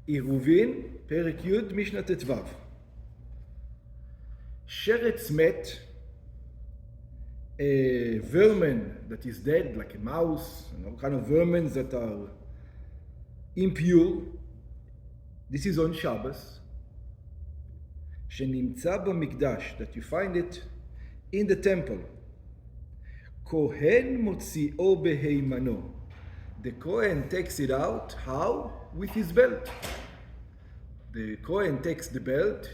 Eruvin, פרק י', משנה ט"ו. שרץ מת, a vermin that is dead, like a mouse, kind of vermin that are impure. This is on Shabbos. שנמצא במקדש, that you find it in the temple. כהן מוציאו בהימנו. The Kohen takes it out, how? With his belt. The Kohen takes the belt,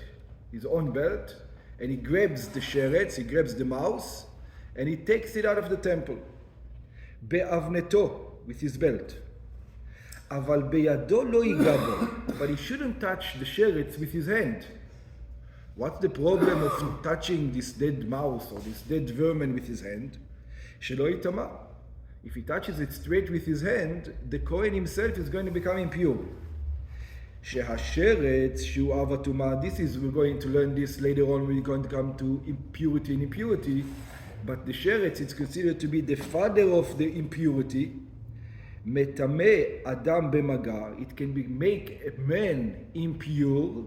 his own belt, and he grabs the sheretz, he grabs the mouse, and he takes it out of the temple. באבנתו, with his belt. אבל בידו לא ייגע בו. But he shouldn't touch the sheretz with his hand. What's the problem of touching this dead mouse or this dead vermin with his hand? שלא יטמא. If he touches it straight with his hand, the Kohen himself is going to become impure. שהשרץ שהוא אב הטומאה, we're going to learn this later on, we're going to come to impurity and impurity, but the sheretz is considered to be the father of the impurity. מטמא אדם במגע, it can make a man impure,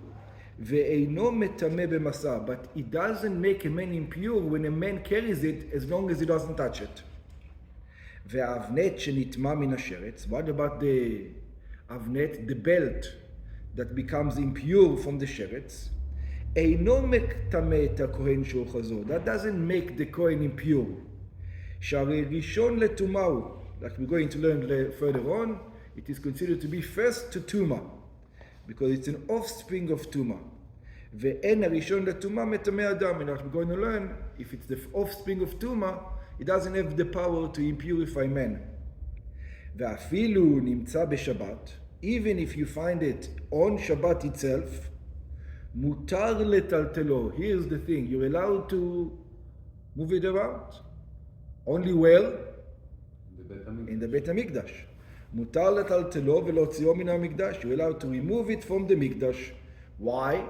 ואינו מטמא במסע, but it doesn't make a man impure when a man carries it as long as he doesn't touch it. והאבנת שנטמא מן השרץ, what about the אבנת, the belt that becomes impure from the sheretz? אינו מטמא את הכהן שאוחזו, that doesn't make the Kohen impure. שהרי ראשון לטומאה הוא, like we're going to learn further on, it is considered to be first to tuma, because it's an offspring of tuma. ואין הראשון לטומאה מטמא אדם, and we're going to learn, if it's the offspring of tuma, it doesn't have the power to impurify men. ואפילו נמצא בשבת, even if you find it on Shabbat itself, מותר לטלטלו. Here's the thing, you're allowed to move it around. Only well in the בית המקדש. מותר לטלטלו ולהוציאו מן המקדש. You're allowed to remove it from the מקדש. Why?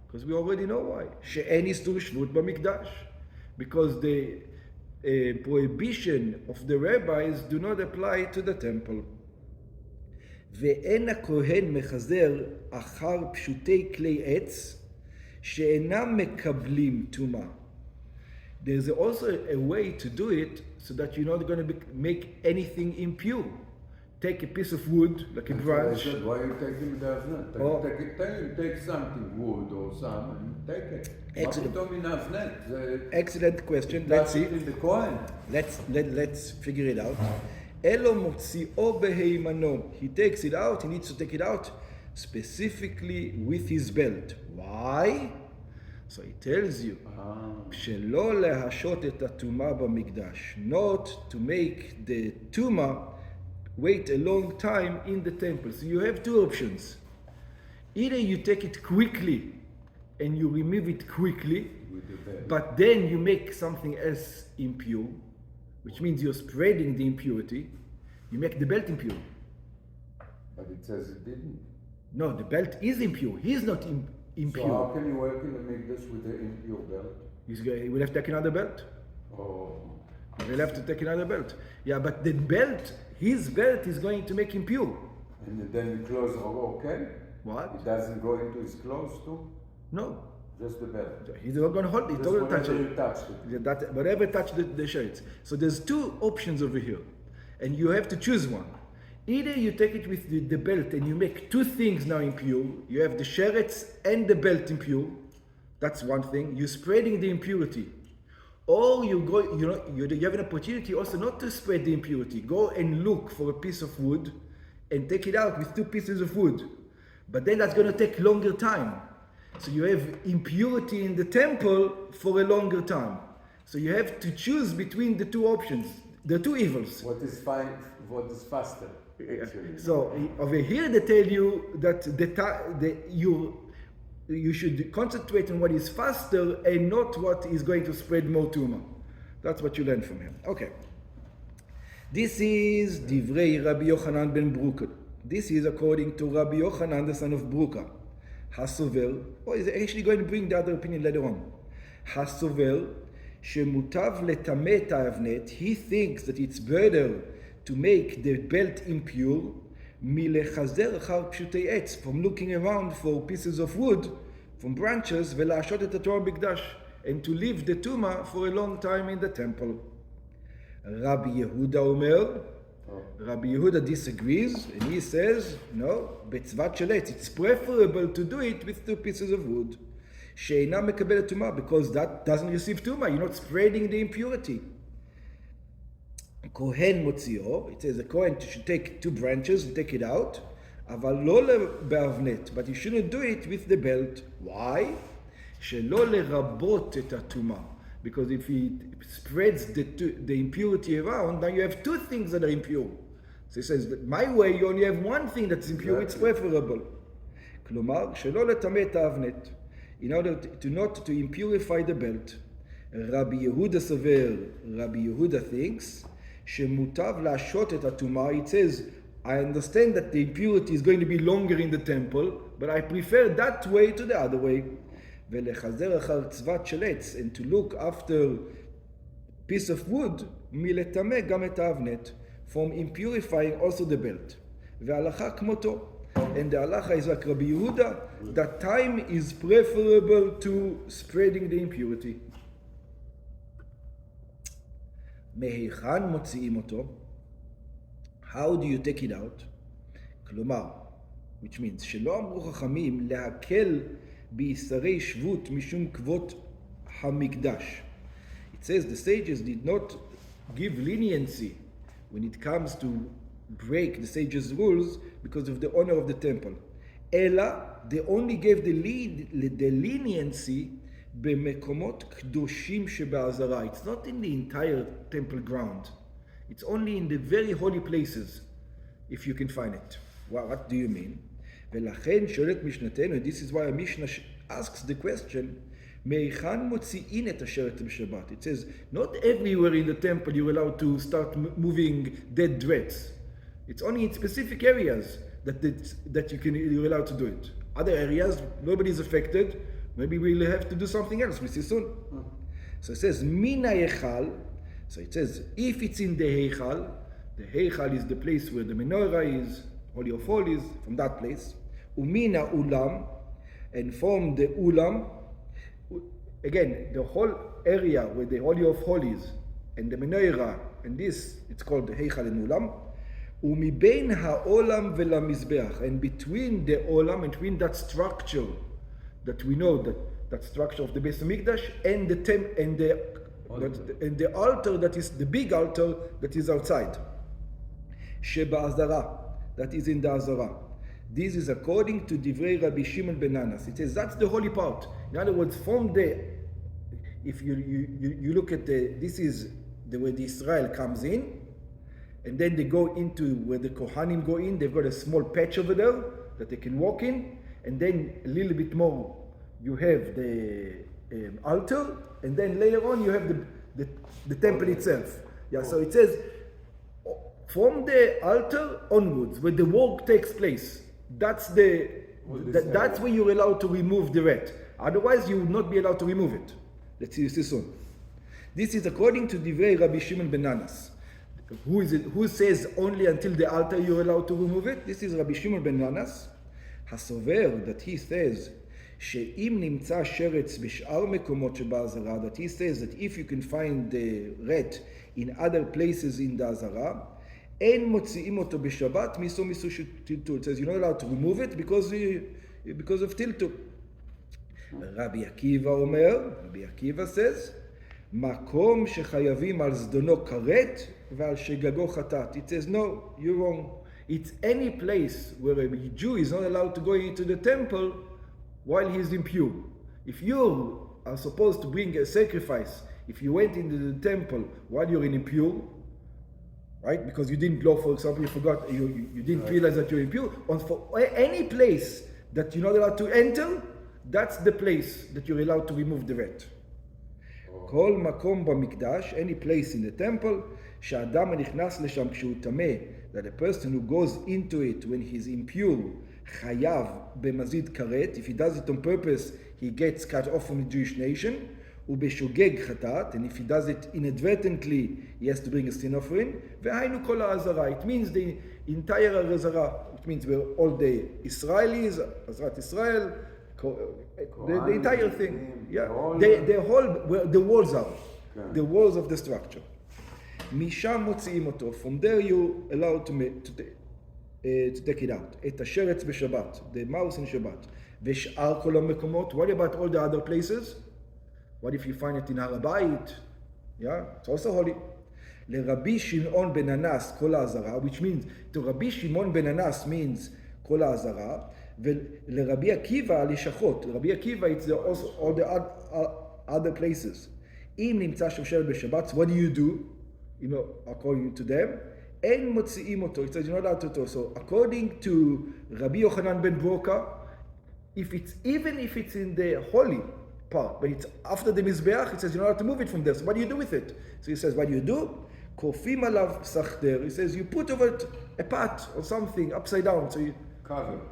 Because we already know why. שאין איסור שבות במקדש. Because the prohibition of the rabbis do not apply to the temple. ואין הכהן מחזר אחר פשוטי כלי עץ שאינם מקבלים טומאה. There's also a way to do it so that you're not going to make anything impure. Take a piece of wood, like a branch. I said, why are you taking the avnet? Take something, wood or some, and take it. Excellent question. Let's see. In the Kohen. Let's figure it out. אלו מוציאו בהימנו. He takes it out, he needs to take it out specifically with his belt. Why? So he tells you, שלא להשעות את הטומאה במקדש. Not to make the tumah wait a long time in the temple. So you have two options. Either you take it quickly and you remove it quickly, but then you make something else impure, which means you're spreading the impurity. You make the belt impure. But it says it didn't. No, the belt is impure. He's not impure. So how can you work in the mikdash with the impure belt? He will have to take another belt. Oh. He will have to take another belt. Yeah, but the belt, his belt is going to make him pure. And then the clothes are okay? What? It doesn't go into his clothes too? No. Just the belt. He's not going to hold it. He's not going to touch it. Touched it. Whatever touched the shirts. So there's two options over here. And you have to choose one. Either you take it with the belt and you make two things now impure. You have the sheretz and the belt impure. That's one thing. You're spreading the impurity. Or you have an opportunity also not to spread the impurity. Go and look for a piece of wood and take it out with two pieces of wood. But then that's going to take longer time. So you have impurity in the temple for a longer time. So you have to choose between the two options, the two evils. What is fine? What is faster? Actually. So over here they tell you that you should concentrate on what is faster and not what is going to spread more tumah. That's what you learn from him. Okay. This is Divrei Rabbi Yochanan ben Bruka. This is according to Rabbi Yochanan, the son of Bruka. Hasover, he's actually going to bring the other opinion later on. Hasover, שמוטב לטמא את האבנת, he thinks that it's better to make the belt impure, מלחזר אחר פשוטי עץ, from looking around for pieces of wood, from branches, ולהשעות את התורה במקדש, and to leave the tuma for a long time in the temple. Rabbi Yehuda אומר, Rabbi Yehuda disagrees, and he says, no, בצוות של עץ, it's preferable to do it with 2 pieces of wood. שאינה מקבלת טומאה, because that doesn't receive טומאה, you're not spreading the impurity. כהן מוציאו, it says a Kohen should take 2 branches and take it out, אבל לא באבנט, but you shouldn't do it with the belt. Why? שלא לרבות את הטומאה. Because if he spreads the impurity around, now you have 2 things that are impure. So he says, that my way, you only have 1 thing that's impure, it's preferable. כלומר, שלא לטמא את האבנט. In order to not to impurify the belt. Rabbi Yehuda סובר, Rabbi Yehuda thinks, שמוטב להשעות את הטומאה. It says, I understand that the impurity is going to be longer in the temple, but I prefer that way to the other way. ולחזר אחר צוות של עץ, and to look after piece of wood, מלטמא גם את האבנט, from impurifying also the belt. וההלכה כמותו. And the halacha is like Rabbi Yehuda, that time is preferable to spreading the impurity. מהיכן מוציאים אותו? How do you take it out? כלומר, which means, שלא אמרו חכמים להקל בישרי שבות משום כבוד המקדש. It says the sages did not give leniency when it comes to break the sages' rules because of the honor of the temple. אלא, they only gave the leniency במקומות קדושים שבעזרה. It's not in the entire temple ground. It's only in the very holy places, if you can find it. Well, what do you mean? ולכן שואלת משנתנו, this is why a Mishnah asks the question, מהיכן מוציאים את השרת בשבת? It says, not everywhere in the temple you're allowed to start moving dead dreads. It's only in specific areas that you're allowed to do it. Other areas, nobody's affected. Maybe we'll have to do something else. We see soon. So it says, Mina Heichal. So it says, if it's in the Heichal is the place where the menorah is, Holy of Holies, from that place. Umina Ulam, and from the Ulam, again, the whole area where the Holy of Holies and the menorah, and this, it's called the Heichal and Ulam. Umibein ha'olam ve'lamizbeach, and between the olam, and between that structure that we know, that structure of the Beis Hamikdash, and the altar that is the big altar that is outside, sheba'azara, that is in the azara. This is according to Divrei Rabbi Shimon ben Anas. It says that's the holy part. In other words, from the, if you look at this is the way the Israel comes in. And then they go into where the Kohanim go in. They've got a small patch over there that they can walk in. And then a little bit more, you have the altar. And then later on, you have the temple itself. Yeah, so it says, from the altar onwards, where the work takes place, that's where you're allowed to remove the rat. Otherwise, you will not be allowed to remove it. Let's see this soon. This is according to Divrei Rabbi Shimon ben Anas. Who is it? Who says only until the altar you're allowed to remove it? This is Rabbi Shimon ben Anas. הסובר, that he says, שאם נמצא שרץ בשאר מקומות שבעזרה, that he says that if you can find the rat in other places in the azara, אין מוציאים אותו בשבת מיסו של טלטול. It says you're not allowed to remove it because of טלטול. רבי עקיבא אומר, Rabbi Akiva says, מקום שחייבים על זדונו כרת ועל שגגו חטאת. It says, no, you're wrong. It's any place where a Jew is not allowed to go into the temple while he's impure. If you are supposed to bring a sacrifice, if you went into the temple while you're impure, right? Because you didn't go, for example, you forgot, you didn't realize that you're impure. On for any place that you're not allowed to enter, that's the place that you're allowed to remove the rat. כל מקום במקדש, any place in the temple, שהאדם הנכנס לשם כשהוא טמא, that a person who goes into it when he's impure, חייב במזיד כרת. If he does it on purpose, he gets cut off from the Jewish nation. ובשוגג חטאת, and if he does it inadvertently, he has to bring a sin offering. והיינו כל האזהרה, it means the entire האזהרה, it means we're all the Israelis, Azrat Israel, the entire thing, yeah, the whole, where the walls are, the walls of the structure. משם מוציאים אותו, from there you allowed to take it out. את השרץ בשבת, the mouse in Shabbat. ושאר כל המקומות, what about all the other places? What if you find it in Har HaBayit? Yeah, it's also holy. לרבי שמעון בן אנס כל האזהרה, which means, to רבי שמעון בן אנס means כל האזהרה, ולרבי עקיבא לשכות. לרבי עקיבא it's also all the other places. אם נמצא שם שרץ בשבת, what do you do? You know, according to them, אין מוציאים אותו. It says you're not allowed to אותו. So according to Rabbi Yochanan ben Broka, even if it's in the holy part, but it's after the Mizbeach, it says you're not allowed to move it from there. So what do you do with it? So he says, what do you do? Kofim alav sachter. He says you put over it a pot or something upside down. So you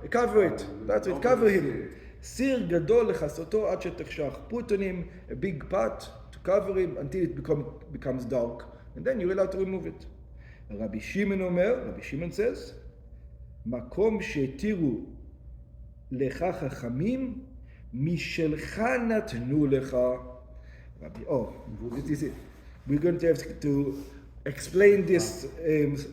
cover it. That's it. Cover him. Sir gadol lechasoto ad shetachshach. Put on him a big pot to cover him until it becomes dark, and then you're allowed to remove it. Rabbi Shimon says, makom she'tiru lecha chachamim משלך נתנו לך. This is it. We're going to have to explain this,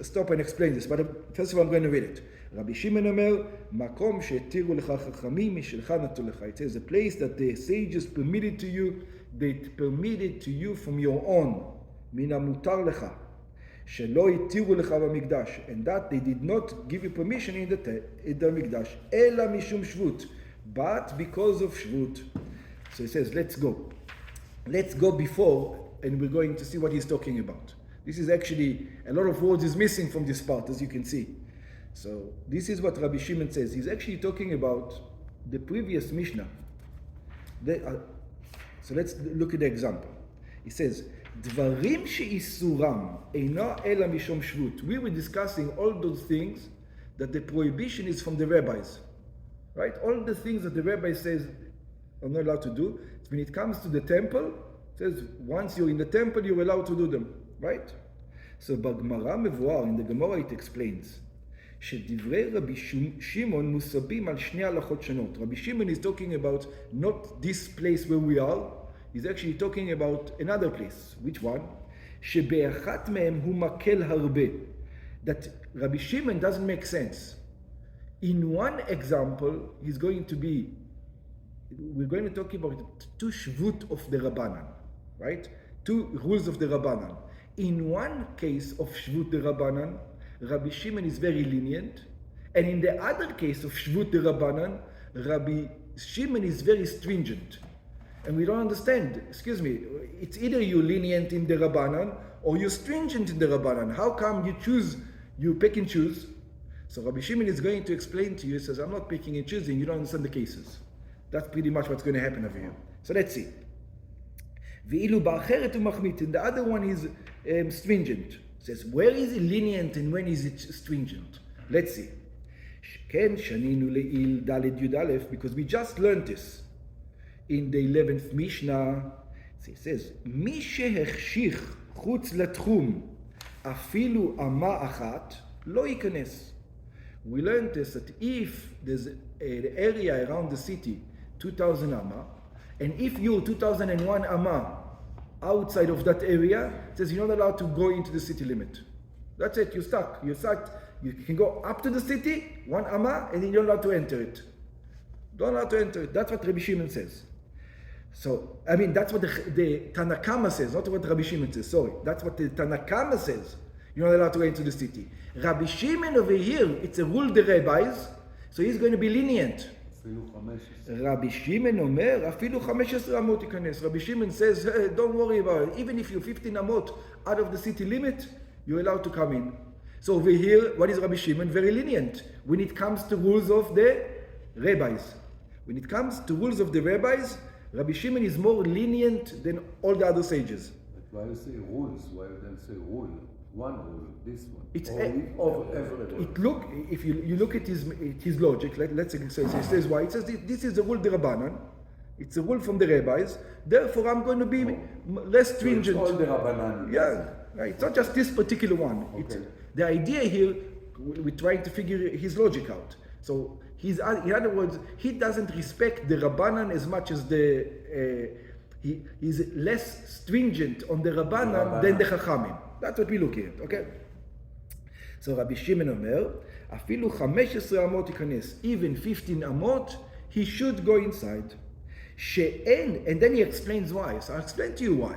stop and explain this, but first of all I'm going to read it. רבי שמעון אומר, מקום שהתירו לך חכמים משלך נתנו לך. It says, a place that the sages permitted to you, they permitted to you from your own, מן המותר לך, שלא התירו לך במקדש, and that they did not give you permission in the מקדש, אלא משום שבות, but because of Shvut. So he says, let's go. Let's go before, and we're going to see what he's talking about. This is actually, a lot of words is missing from this part, as you can see. So this is what Rabbi Shimon says. He's actually talking about the previous Mishnah. So let's look at the example. He says, דברים שאיסורם אינו אלא משום שבות. We were discussing all those things that the prohibition is from the rabbis. Right? All the things that the rabbi says are not allowed to do. When it comes to the temple, it says once you're in the temple, you're allowed to do them. Right? So בגמרא מבואר, in the Gemara it explains, שדברי רבי שמעון מוסבים על שני הלכות שונות. Rabbi Shimon is talking about not this place where we are, he's actually talking about another place. Which one? שבאחת מהם הוא מקל הרבה. That Rabbi Shimon doesn't make sense. In one example, we're going to talk about two shvut of the Rabbanan, right? Two rules of the Rabbanan. In one case of shvut the Rabbanan, Rabbi Shimon is very lenient, and in the other case of shvut the Rabbanan, Rabbi Shimon is very stringent. And we don't understand, excuse me, it's either you're lenient in the Rabbanan or you're stringent in the Rabbanan. How come you pick and choose? So Rabbi Shimon is going to explain to you, he says, I'm not picking and choosing, you don't understand the cases. That's pretty much what's going to happen over here. So let's see. ואילו באחרת הוא מחמית, and the other one is stringent. It says, where is it lenient and when is it stringent? Let's see. כן, שנינו לעיל ד' י"א, because we just learned this in the 11th Mishnah. So it says, מי שהחשיך חוץ לתחום אפילו אמה אחת, לא ייכנס. We learned this, that if there's an area around the city, 2,000 amma, and if you're 2001 amma outside of that area, it says you're not allowed to go into the city limit. That's it, you're stuck. You can go up to the city, 1 amma, and then you're not allowed to enter it. Don't allowed to enter it. That's what Rabbi Shimon says. So, I mean, that's what the Tanakama says, not what Rabbi Shimon says, sorry. That's what the Tanakama says. You're not allowed to go into the city. Rabbi Shimon over here, it's a rule the rabbis, so he's going to be lenient. Rabbi Shimon אומר, אפילו 15 אמות ייכנס. Rabbi Shimon says, hey, don't worry about it. Even if you're 15 amot out of the city limit, you're allowed to come in. So over here, what is Rabbi Shimon? Very lenient when it comes to rules of the rabbis. When it comes to rules of the rabbis, Rabbi Shimon is more lenient than all the other sages. But why you say rules? Why you don't say rule? One rule, this one. It's if you look at his logic, let's say, so he says why. It says this is the rule the Rabbanan, It's a rule from the rabbis. Therefore, I'm going to be less stringent. So it's all the Rabbanan. Yeah, right. It's not just this particular one. Okay. The idea here, we're trying to figure his logic out. So in other words, he doesn't respect the Rabbanan as much as he's less stringent on the Rabbanan than the Chachamim. That's what we're looking at, okay? So Rabbi Shimon אומר, אפילו 15 אמות ייכנס, even 15 אמות, he should go inside. שאין, and then he explains why. So I'll explain to you why.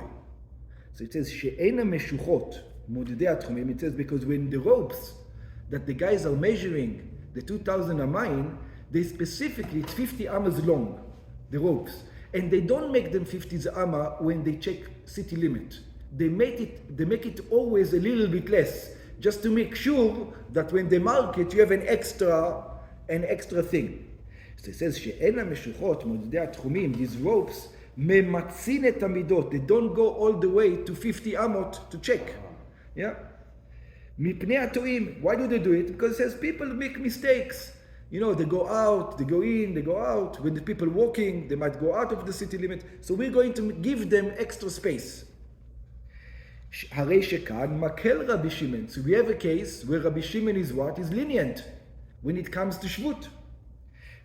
So it says, שאין המשוחות, מודדי התחומים, it says, because when the ropes that the guys are measuring, the 2,000 amayim, they specifically, it's 50 amas long, the ropes. And they don't make them 50 amma when they check city limit. They make it always a little bit less, just to make sure that when they mark it, you have an extra thing. So it says, שאין המשוחות, מודדי התחומים, these ropes, ממצין את המידות. They don't go all the way to 50 amot to check. Yeah? מפני הטועים. Why do they do it? Because it says people make mistakes. You know, they go out, they go in, they go out. When the people walking, they might go out of the city limit. So we're going to give them extra space. הרי שכאן מקל רבי שמעון. So we have a case where Rabbi Shimon is what? Is lenient when it comes to shvut.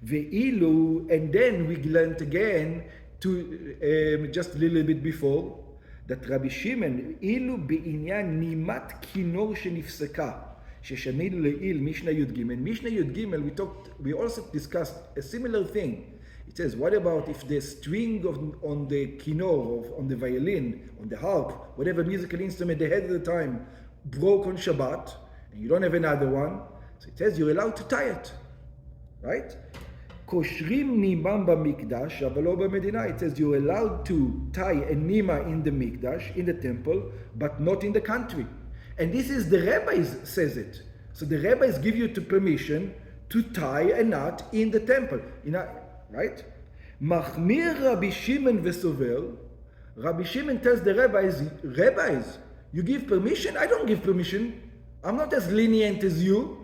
ואילו, and then we learned again to just a little bit before that Rabbi Shimon, אילו בעניין נימת כינור שנפסקה, ששנינו לעיל משנה י"ג. משנה י"ג, we also discussed a similar thing. It says, what about if the string on the kinor, on the violin, on the harp, whatever musical instrument they had at the time, broke on Shabbat, and you don't have another one? So it says you're allowed to tie it, right? קושרים נימם במקדש, אבל לא במדינה. It says you're allowed to tie a nima in the mikdash, in the temple, but not in the country. And this is the rabbis says it. So the rabbis give you the permission to tie a knot in the temple. Right? מחמיר רבי שמעון וסובר. Rabbi Shimon tells the rabbis, you give permission? I don't give permission. I'm not as lenient as you.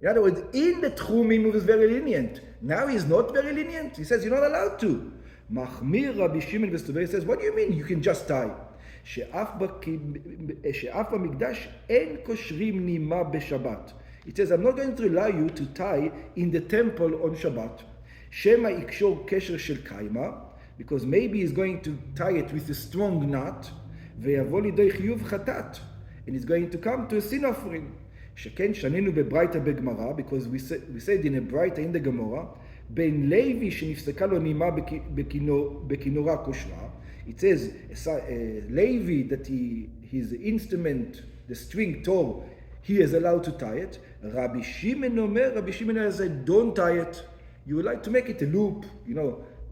In other words, in the Tchumim he was very lenient. Now he's not very lenient. He says you're not allowed to. מחמיר רבי שמעון וסובר. He says, what do you mean you can just tie? שאף במקדש אין קושרים נימה בשבת. It says, I'm not going to allow you to tie in the temple on Shabbat. שמא יקשור קשר של קיימה, because maybe he's going to tie it with a strong knot, ויבוא לידי חיוב חטאת, and it's going to come to a sin offering. שכן שנינו בברייתא בגמרא, because we said in a brayta in the Gemara, בין לוי שנפסקה לו נימה בכינורה קושרה. It says, Levi, that his instrument, the string tore, he is allowed to tie it. Rabbi Shimon said, don't tie it. You would like to make it a loop,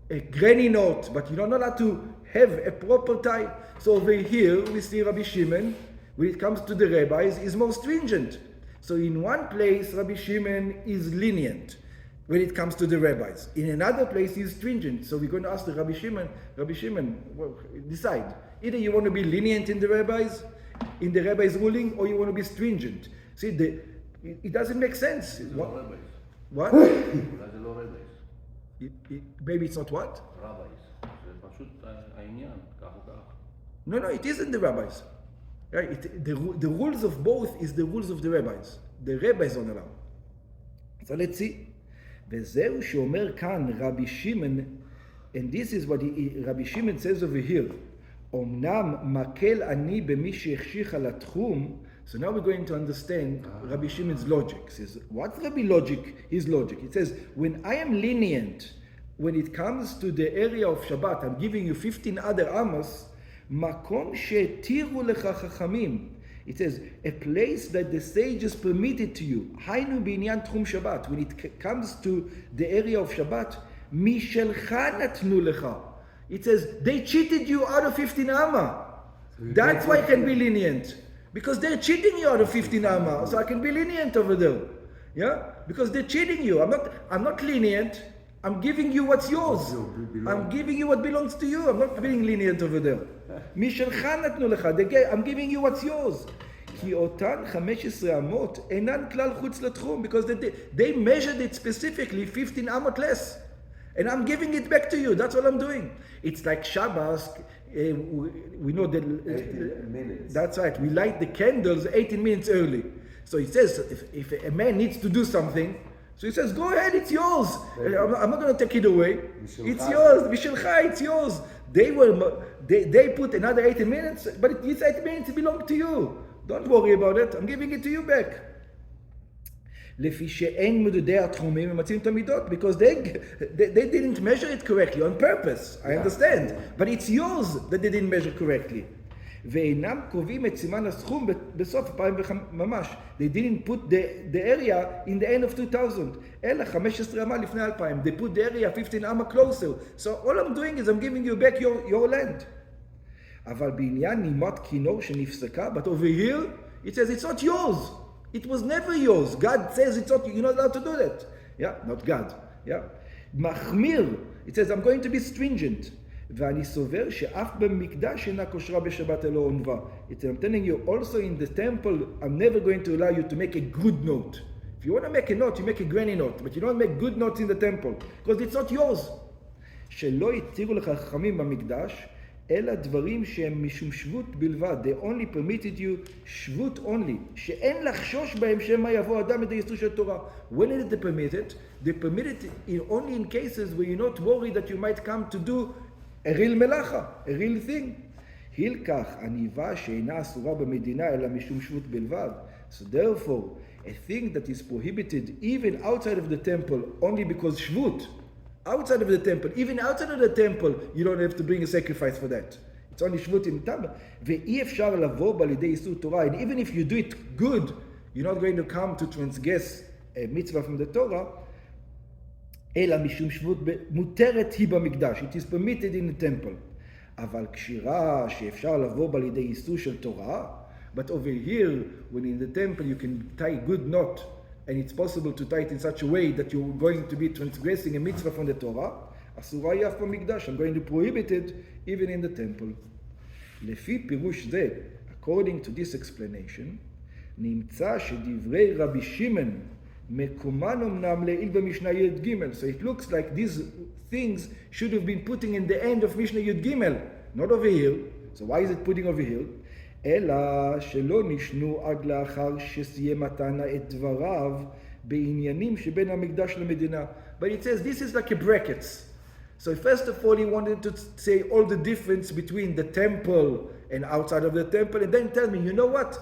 a granny knot, but you're not allowed to have a proper tie. So over here, we see Rabbi Shimon, when it comes to the rabbis, is more stringent. So in one place, Rabbi Shimon is lenient when it comes to the rabbis. In another place, he's stringent. So we're going to ask the Rabbi Shimon, well, decide. Either you want to be lenient in the rabbis' ruling, or you want to be stringent. See, it doesn't make sense. What? Maybe it's not what? rabbis. זה פשוט העניין, כך או כך. No, it isn't the rabbis. Right? The rules of both is the rules of the rabbis. The rabbis don't allow. So let's see. וזהו שאומר כאן רבי שמעון, and this is what רבי שמעון says over here, אמנם מקל אני במי שהחשיך על התחום. So now we're going to understand Rabbi Shimon's logic. He says, what's his logic? It says, when I am lenient, when it comes to the area of Shabbat, I'm giving you 15 other amos, מקום שהתירו לך חכמים. It says, a place that the sages permitted to you. היינו בעניין תחום Shabbat. When it comes to the area of Shabbat, משלך נתנו לך. It says, they cheated you out of 15 amma. That's why I can be lenient. Because they're cheating you out of 15 amma. So I can be lenient over there. Yeah? Because they're cheating you. I'm not lenient. I'm giving you what's yours. I'm giving you what belongs to you. I'm not being lenient over there. משלך נתנו לך. I'm giving you what's yours. כי אותן 15 אמות אינן כלל חוץ לתחום. Because they measured it specifically 15 אמות less. And I'm giving it back to you. That's what I'm doing. It's like Shabbos. We know that 18 minutes. That's right. We light the candles 18 minutes early. So he says, if a man needs to do something, so he says, go ahead, it's yours. I'm not going to take it away. It's yours. Vishelcha, it's yours. They put another 18 minutes, but these 18 minutes belong to you. Don't worry about it. I'm giving it to you back. לפי שאין מדודי התחומים ומציעים את המידות, because they didn't measure it correctly on purpose. I understand. But it's yours that they didn't measure correctly. ואינם קובעים את סימן הסכום בסוף 2000 ממש. They didn't put the area in the end of 2000. אלא 15 אמה לפני 2000. They put the area 15 אמה closer. So all I'm doing is I'm giving you back your land. אבל בעניין נימת כינור שנפסקה, but over here it says it's not yours. It was never yours. God says it's not, you're not allowed to do that. Yeah, not God. Yeah. מחמיר. It says I'm going to be stringent. ואני סובר שאף במקדש אינה כושרה בשבת אלא עונבה. I'm telling you, also in the temple, I'm never going to allow you to make a good note. If you want to make a note, you make a granny note, but you don't make good notes in the temple, because it's not yours. שלא התירו לך חכמים במקדש, אלא דברים שהם משום שבות בלבד. They only permitted you שבות only. שאין לחשוש בהם שמא יבוא אדם את הייסור של תורה. When did they permit it? They permit it only in cases where you're not worried that you might come to do a real מלאכה, a real thing. הילקח עניבה שאינה אסורה במדינה אלא משום שבות בלבד. So therefore, a thing that is prohibited even outside of the temple only because shvut, outside of the temple, even outside of the temple, you don't have to bring a sacrifice for that. It's only shvut in temple. ואי אפשר לבוא בה לידי איסור תורה. And even if you do it good, you're not going to come to transgress a mitzvah from the Torah. אלא משום שבות מותרת היא במקדש. It is permitted in the temple. אבל קשירה שאפשר לבוא בה לידי איסור של תורה, but over here, when in the temple you can tie a good knot, and it's possible to tie it in such a way that you're going to be transgressing a mitzvah from the Torah, אסורה היא אף במקדש. I'm going to prohibit it even in the temple. לפי פירוש זה, according to this explanation, נמצא שדברי רבי שמעון מקומן אמנם לעיל במשנה י' ג'. So it looks like these things should have been putting in the end of Mishnah י' ג', not over here. So why is it putting over here? אלא שלא נשנו עד לאחר שסיים התנא את דבריו בעניינים שבין המקדש למדינה. But it says this is like a brackets. So first of all he wanted to say all the difference between the temple and outside of the temple, and then tell me, you know what?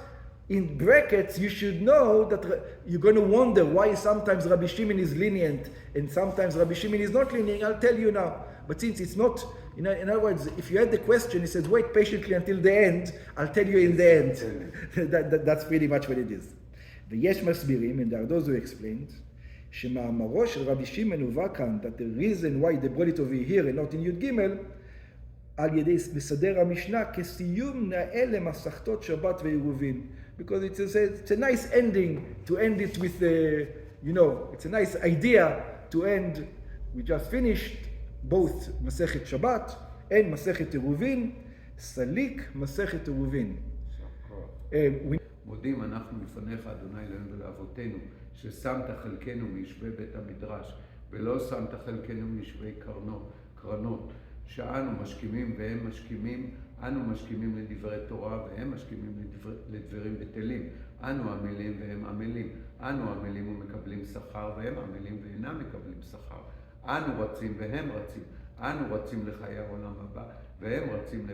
In brackets, you should know that you're going to wonder why sometimes Rabbi Shimon is lenient and sometimes Rabbi Shimon is not lenient. I'll tell you now. But since it's not, in other words, if you had the question, he says, wait patiently until the end, I'll tell you in the end. That's pretty much what it is. ויש מסבירים, and there are those who explained, שמאמרו של רבי שמעון הובא כאן, that the reason why they brought it over here and not in י' ג' על ידי מסדר המשנה כסיום נאה למסכתות שבת ועירובין. Because it's a nice ending to end it with, it's a nice idea to end. We just finished both Masechet Shabbat and Masechet Eruvin, Salik Masechet Eruvin. מודים אנחנו לפניך, אדוני אלוהינו ולאבותינו, ששמת חלקנו מישבי בית המדרש, ולא שמת חלקנו מישבי קרנות, שאנו משכימים והם משכימים, אנו משכימים לדברי תורה והם משכימים לדברים בטלים, אנו עמלים והם עמלים, אנו עמלים ומקבלים שכר והם עמלים ואינם מקבלים שכר, אנו רצים והם רצים, אנו רצים לחיי העולם הבא והם רצים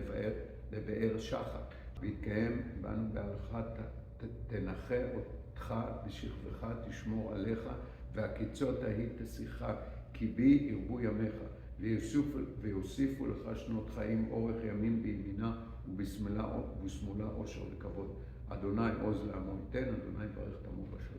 לבאר שחת, והתקיים בנו בהלכה תנחה אותך בשכבך תשמור עליך והקיצות ההיא תשיחה כי בי ירבו ימיך ויוסיפו לך שנות חיים אורך ימים בימינה ובשמאלה אושר וכבוד. אדוני עוז לעמו ייתן, אדוני ברך תמו בשלום.